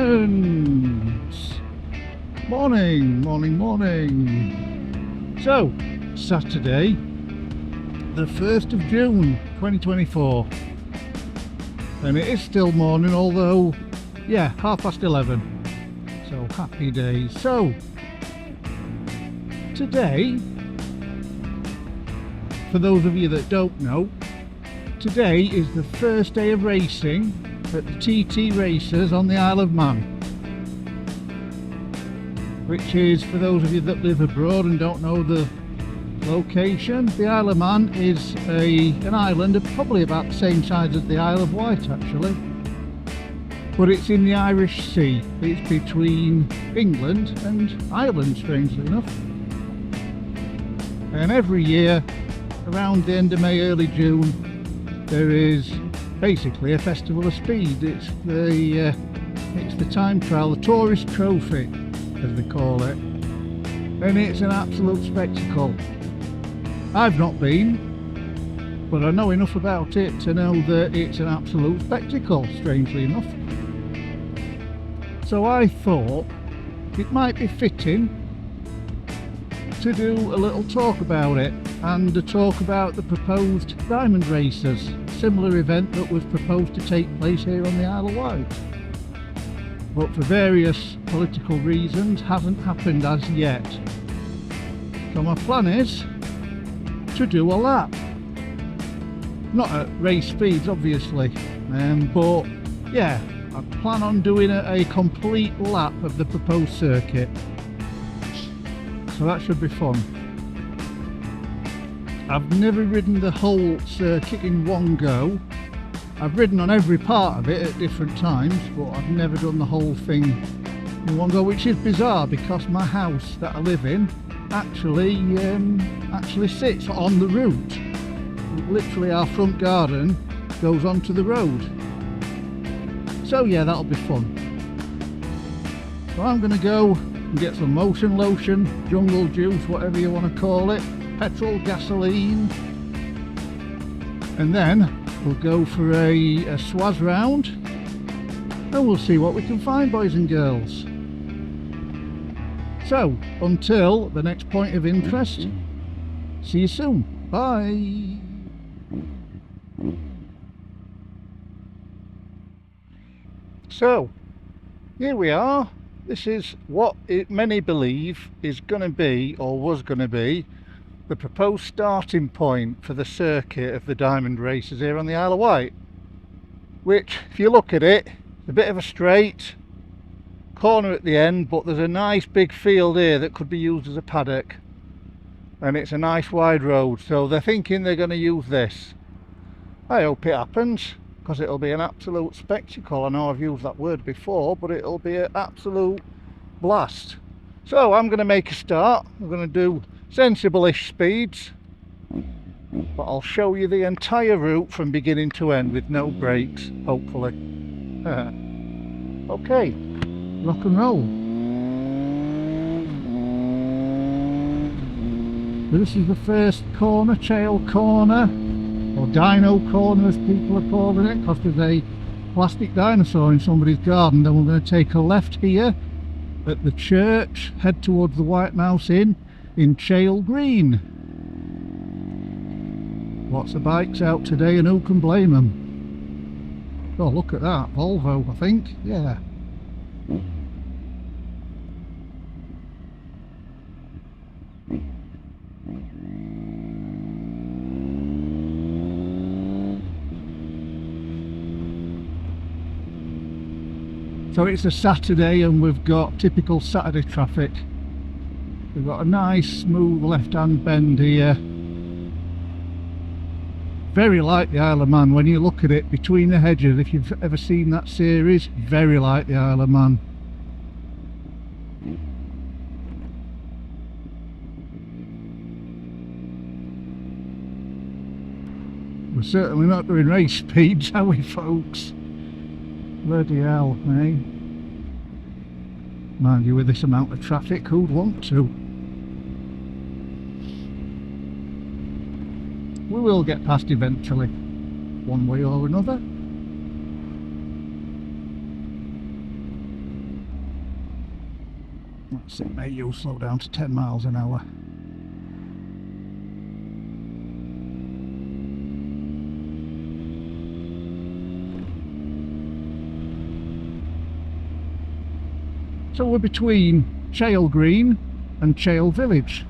Congratulations! Morning, morning, morning. So, Saturday, the 1st of June 2024. And it is still morning, although, yeah, 11:30. So, happy days. So, today, for those of you that don't know, today is the first day of racing at the TT Races on the Isle of Man, which is, for those of you that live abroad and don't know the location, the Isle of Man is an island of probably about the same size as the Isle of Wight actually, but it's in the Irish Sea. It's between England and Ireland, strangely enough. And every year around the end of May, early June, there is basically a festival of speed. It's the time trial, the tourist trophy as they call it, and it's an absolute spectacle. I've not been, but I know enough about it to know that it's an absolute spectacle, strangely enough. So I thought it might be fitting to do a little talk about it, and a talk about the proposed diamond races, similar event that was proposed to take place here on the Isle of Wight, but for various political reasons hasn't happened as yet. So my plan is to do a lap, not at race speeds obviously, but yeah, I plan on doing a complete lap of the proposed circuit, so that should be fun. I've never ridden the whole circuit in one go. I've ridden on every part of it at different times, but I've never done the whole thing in one go, which is bizarre because my house that I live in actually sits on the route. Literally our front garden goes onto the road. So yeah, that'll be fun. So I'm going to go and get some motion lotion, jungle juice, whatever you want to call it, petrol, gasoline, and then we'll go for a swaz round and we'll see what we can find, boys and girls. So until the next point of interest, see you soon, bye. So here we are. This is what many believe is going to be, or was going to be, the proposed starting point for the circuit of the diamond races here on the Isle of Wight, which, if you look at it, it's a bit of a straight corner at the end, but there's a nice big field here that could be used as a paddock, and it's a nice wide road, so they're thinking they're going to use this. I hope it happens, because it'll be an absolute spectacle. I know I've used that word before, but it'll be an absolute blast. So I'm going to make a start. I'm going to do sensible-ish speeds, but I'll show you the entire route from beginning to end with no breaks, hopefully. Okay, rock and roll. This is the first corner, Chail Corner, or Dino Corner as people are calling it, because there's a plastic dinosaur in somebody's garden. Then we're going to take a left here at the church, head towards the White Mouse Inn in Chail Green. Lots of bikes out today, and who can blame them? Oh, look at that Volvo, I think. Yeah. So it's a Saturday and we've got typical Saturday traffic. We've got a nice smooth left-hand bend here. Very like the Isle of Man when you look at it between the hedges. If you've ever seen that series, very like the Isle of Man. We're certainly not doing race speeds, are we, folks? Bloody hell, eh? Mind you, with this amount of traffic, who'd want to? We will get past eventually, one way or another. That's it, mate, you'll slow down to 10 miles an hour. So we're between Chale Green and Chale Village.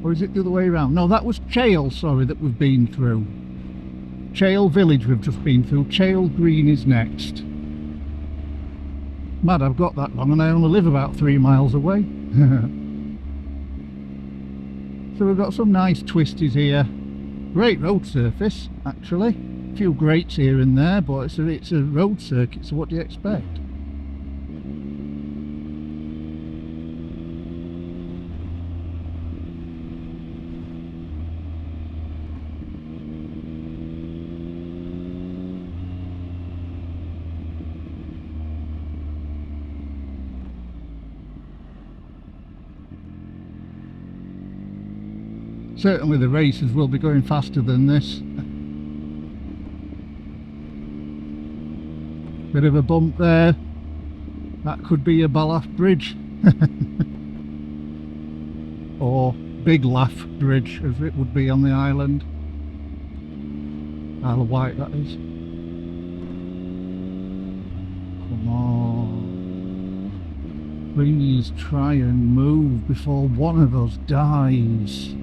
Or is it the other way around? No, that was Chale, sorry, that we've been through. Chale Village we've just been through. Chale Green is next. Mad, I've got that wrong and I only live about 3 miles away. So we've got some nice twisties here. Great road surface, actually. A few grates here and there, but it's a road circuit, so what do you expect? Certainly the races will be going faster than this. Bit of a bump there. That could be a Ballaugh Bridge. Or Big Laugh Bridge as it would be on the island. Isle of Wight, that is. Come on. Please try and move before one of us dies.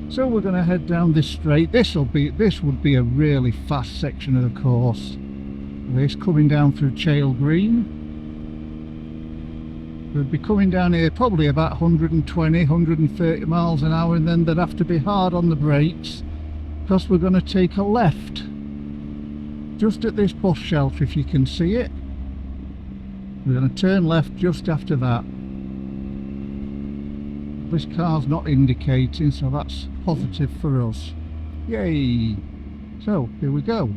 So we're going to head down this straight. This would be a really fast section of the course. This coming down through Chale Green. We'd be coming down here probably about 120, 130 miles an hour, and then they'd have to be hard on the brakes because we're going to take a left just at this bus shelter, if you can see it. We're going to turn left just after that. This car's not indicating, so that's positive for us. Yay! So here we go.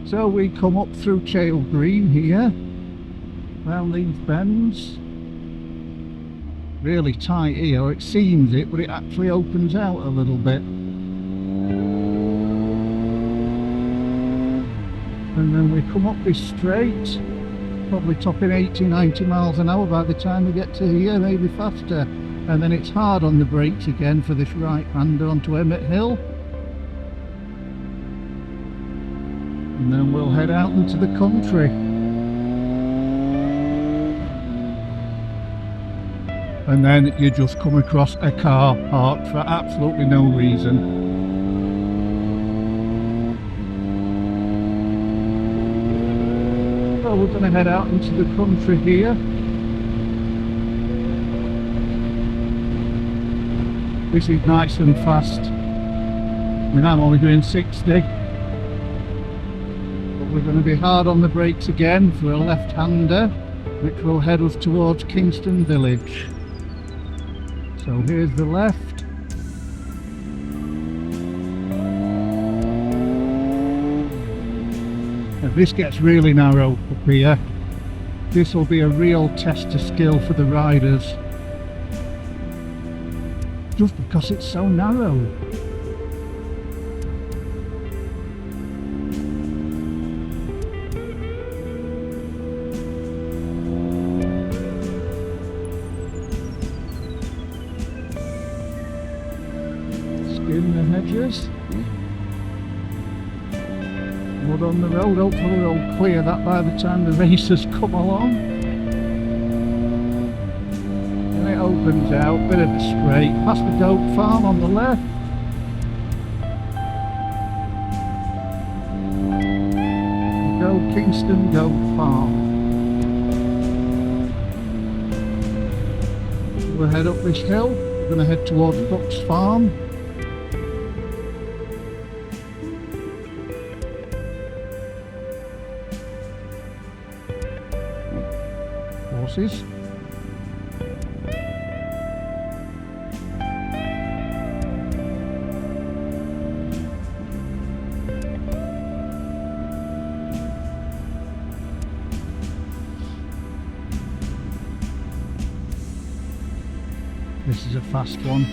So we come up through Chale Green here, round these bends. Really tight here, or it seems it, but it actually opens out a little bit. And then we come up this straight, probably topping 80, 90 miles an hour by the time we get to here, maybe faster. And then it's hard on the brakes again for this right-hander onto Emmett Hill. And then we'll head out into the country. And then you just come across a car parked for absolutely no reason. So we're going to head out into the country here. This is nice and fast. I mean, I'm only doing 60. But we're going to be hard on the brakes again for a left-hander, which will head us towards Kingston Village. So here's the left. If this gets really narrow up here, this will be a real test of skill for the riders. Just because it's so narrow. Skin the hedges. Mud on the road, hopefully we'll clear that by the time the racers come along. And it opens out, bit of a straight, past the goat farm on the left. Go Kingston Goat Farm. We'll head up this hill, we're going to head towards Buck's Farm. Horses. this is a fast one.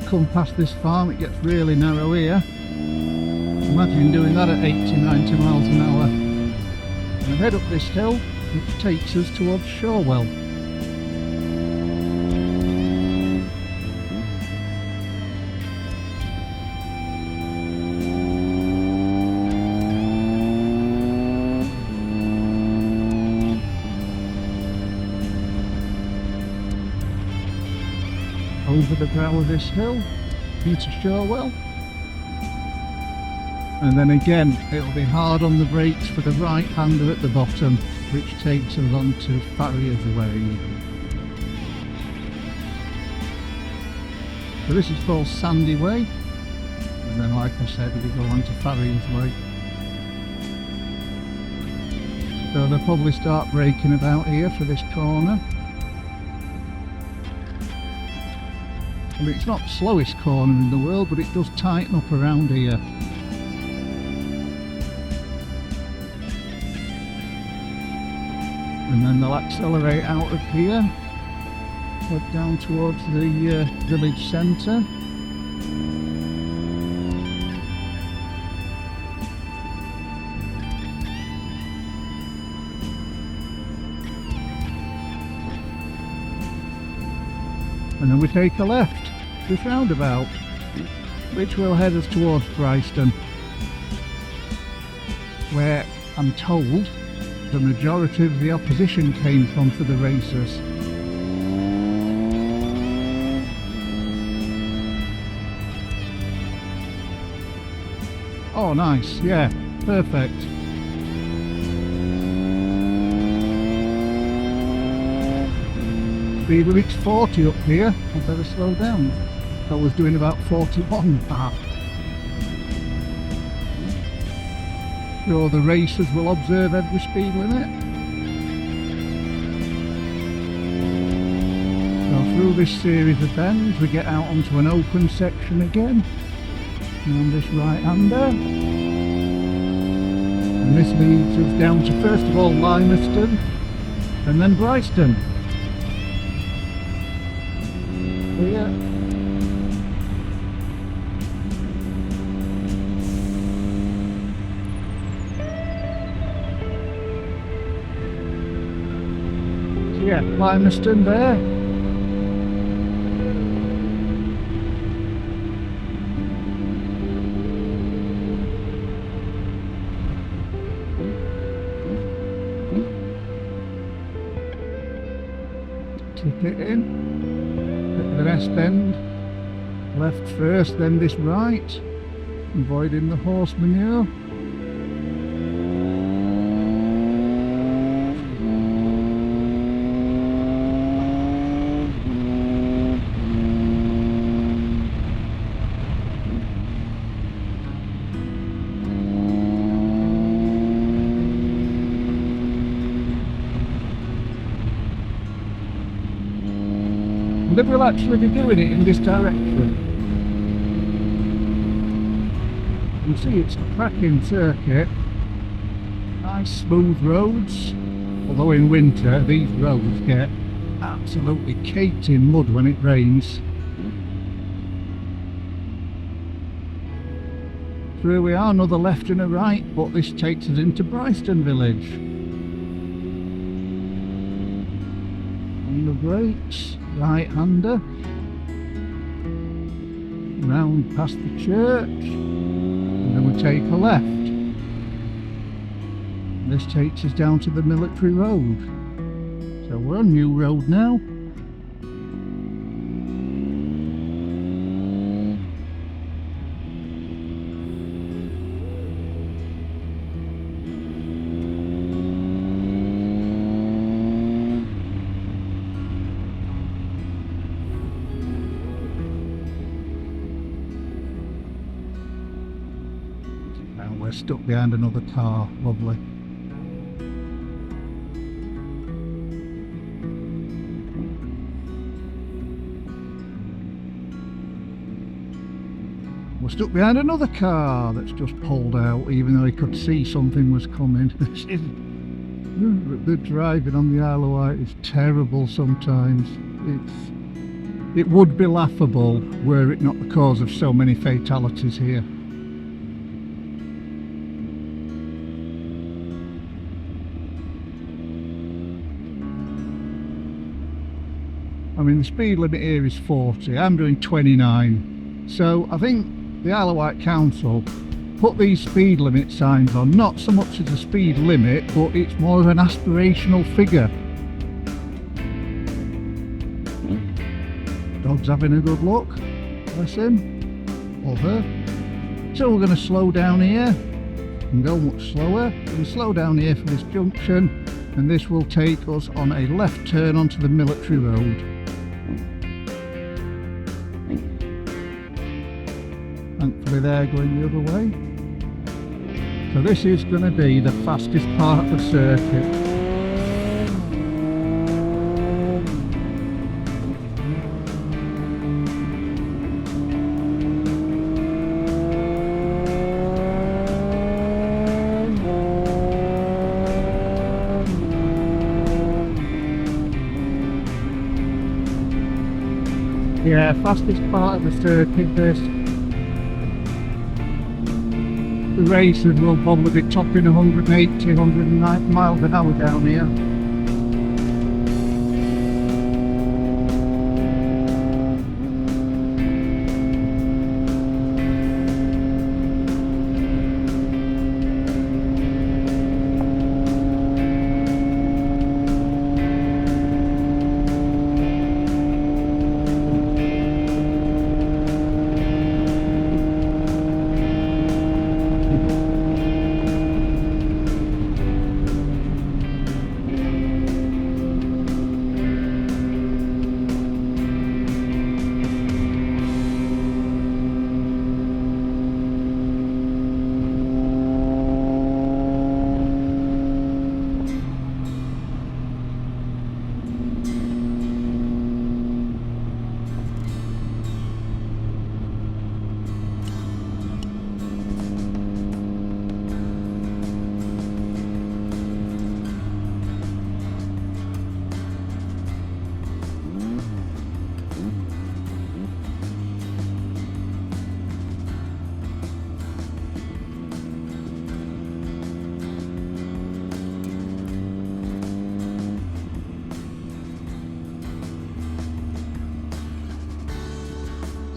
Come past this farm, it gets really narrow here. Imagine doing that at 80-90 miles an hour. And head up this hill, which takes us towards Shorewell. Over the brow of this hill into Shorewell, and then again it'll be hard on the brakes for the right hander at the bottom, which takes us on to Farriers Way. So this is called Sandy Way, and then like I said we go on to Farriers Way. So they'll probably start braking about here for this corner. I mean, it's not the slowest corner in the world, but it does tighten up around here. And then they'll accelerate out of here, head down towards the village centre. And then we take a left, this roundabout, which will head us towards Bryston, where I'm told the majority of the opposition came from for the races. Oh nice, yeah, perfect. Speed limit's 40 up here, I better slow down. I was doing about 41 that. Sure, the racers will observe every speed limit. So through this series of bends we get out onto an open section again, on this right hander. And this leads us down to first of all Limerston and then Bryston. Here. So yeah, Limerston there. Tip it in. The rest bend, left first, then this right, avoiding the horse manure. And then we'll actually be doing it in this direction. You see it's a cracking circuit, nice smooth roads, although in winter these roads get absolutely caked in mud when it rains. So here we are, another left and a right, but this takes us into Bryston village. On the brakes. Right hander, round past the church, and then we take a left. This takes us down to the military road. So we're on New Road now. We're stuck behind another car, lovely. We're stuck behind another car that's just pulled out, even though he could see something was coming. The driving on the Isle of Wight is terrible sometimes. It would be laughable were it not the cause of so many fatalities here. I mean, the speed limit here is 40, I'm doing 29. So I think the Isle of Wight Council put these speed limit signs on, not so much as a speed limit, but it's more of an aspirational figure. Dog's having a good look, bless him, or her. So we're going to slow down here and go much slower. We're going to slow down here for this junction, and this will take us on a left turn onto the military road. Thankfully they're going the other way. So this is going to be the fastest part of the circuit. Yeah, fastest part of the circuit this. The racers will probably be topping 180, 190 miles an hour down here.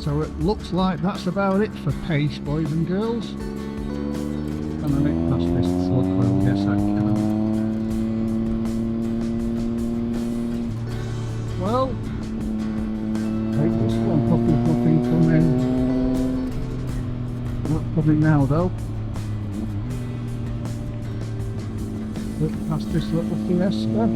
So it looks like that's about it for pace, boys and girls. Can I make past this slug? Well, yes I can. Well, take this one, probably nothing coming. Not coming now though. Look past this little Fiesta.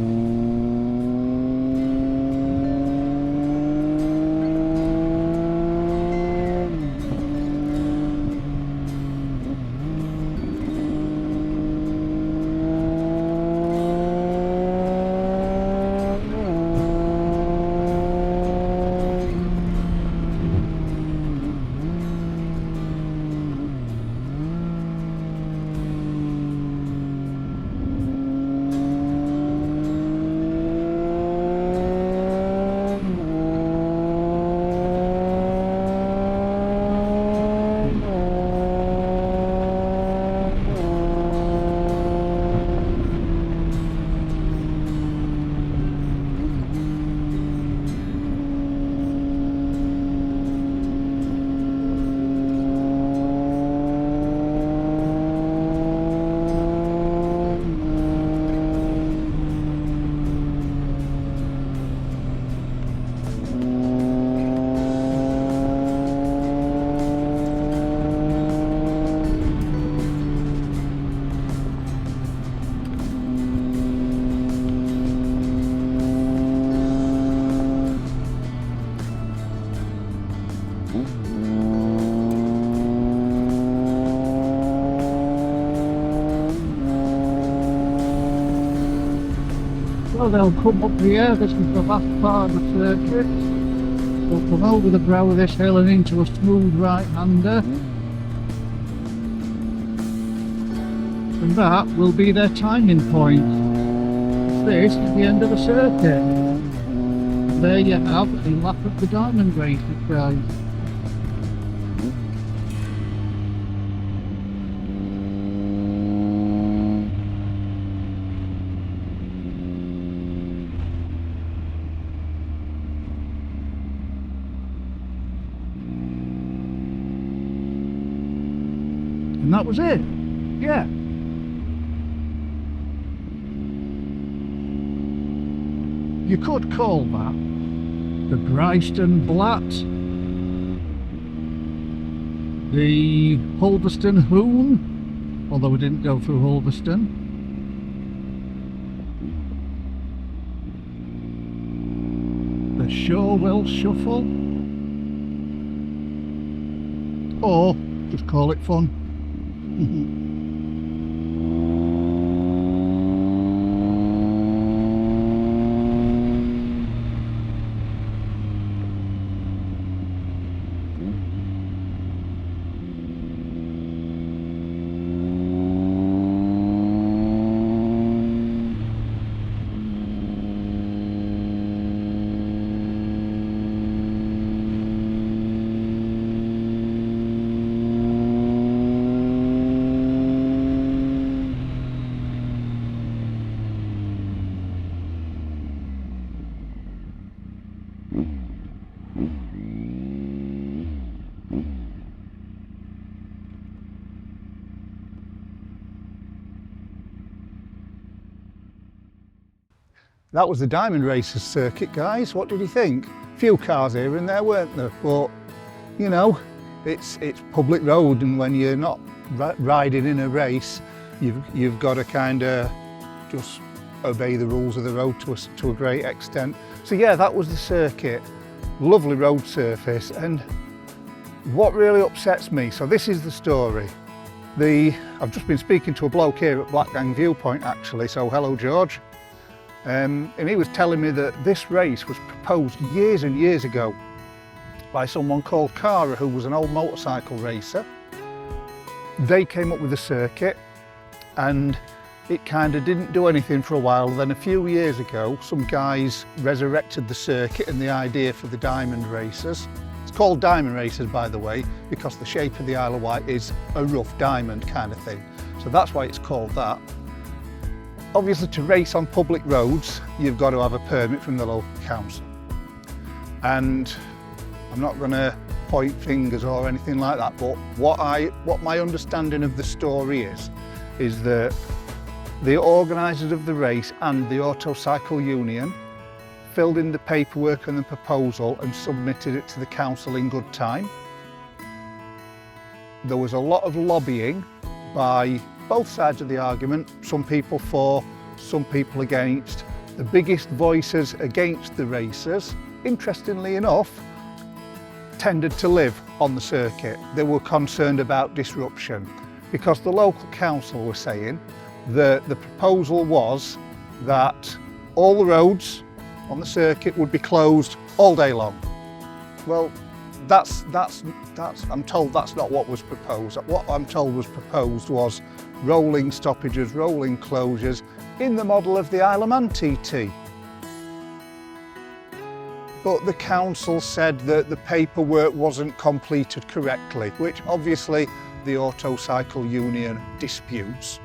Well, they'll come up here. This is the last part of the circuit. They'll come over the brow of this hill and into a smooth right-hander. and that will be their timing point. This is the end of the circuit. There you have a lap of the diamond races, guys. And that was it. Yeah. You could call that the Greyston Blat, the Hulverston Hoon, although we didn't go through Hulverston. The Shorewell Shuffle, or just call it fun. That was the Diamond Racers circuit, guys. What did you think? A few cars here and there, weren't there? But, you know, it's public road, and when you're not riding in a race, you've got to kind of just obey the rules of the road to a great extent. So yeah, that was the circuit. Lovely road surface. And what really upsets me, so this is the story. I've just been speaking to a bloke here at Black Gang Viewpoint, actually, so hello George. And he was telling me that this race was proposed years and years ago by someone called Cara, who was an old motorcycle racer. They came up with the circuit, and it kind of didn't do anything for a while. Then a few years ago, some guys resurrected the circuit and the idea for the Diamond Racers. It's called Diamond Racers, by the way, because the shape of the Isle of Wight is a rough diamond kind of thing. So that's why it's called that. Obviously, to race on public roads, you've got to have a permit from the local council. And I'm not going to point fingers or anything like that, but what my understanding of the story is that the organisers of the race and the Autocycle Union filled in the paperwork and the proposal and submitted it to the council in good time. There was a lot of lobbying by both sides of the argument, some people for, some people against. The biggest voices against the racers, interestingly enough, tended to live on the circuit. They were concerned about disruption because the local council were saying that the proposal was that all the roads on the circuit would be closed all day long. Well, I'm told that's not what was proposed. What I'm told was proposed was rolling stoppages, rolling closures in the model of the Isle of Man TT. But the council said that the paperwork wasn't completed correctly, which obviously the Autocycle Union disputes.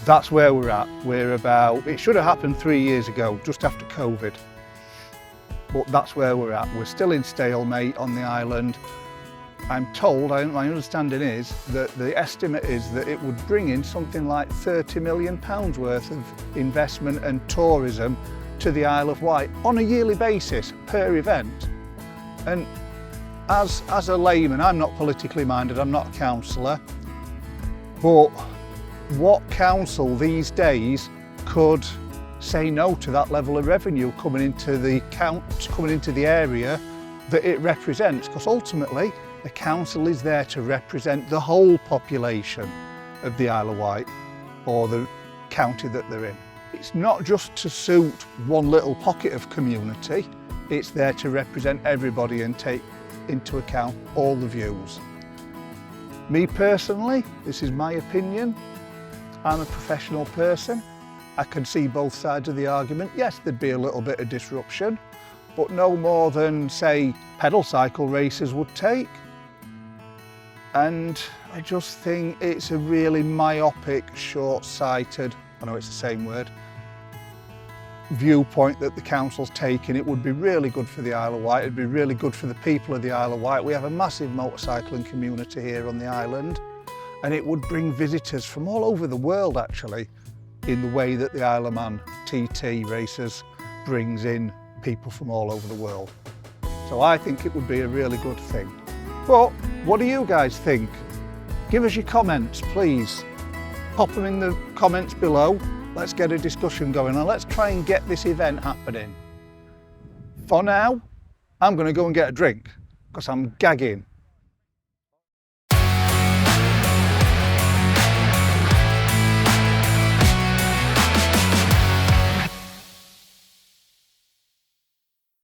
That's where we're at. It should have happened 3 years ago, just after COVID. But that's where we're at. We're still in stalemate on the island. I'm told, my understanding is, that the estimate is that it would bring in something like £30 million worth of investment and tourism to the Isle of Wight on a yearly basis per event. And as a layman, I'm not politically minded, I'm not a councillor, but what council these days could say no to that level of revenue coming into the area that it represents? Because ultimately the council is there to represent the whole population of the Isle of Wight or the county that they're in. It's not just to suit one little pocket of community, it's there to represent everybody and take into account all the views. Me personally, this is my opinion, I'm a professional person. I can see both sides of the argument. Yes, there'd be a little bit of disruption, but no more than, say, pedal cycle races would take. And I just think it's a really myopic, short-sighted, I know it's the same word, viewpoint that the council's taking. It would be really good for the Isle of Wight, it'd be really good for the people of the Isle of Wight. We have a massive motorcycling community here on the island, and it would bring visitors from all over the world actually, in the way that the Isle of Man TT races brings in people from all over the world. So I think it would be a really good thing. But what do you guys think? Give us your comments, please. Pop them in the comments below. Let's get a discussion going and let's try and get this event happening. For now, I'm going to go and get a drink because I'm gagging.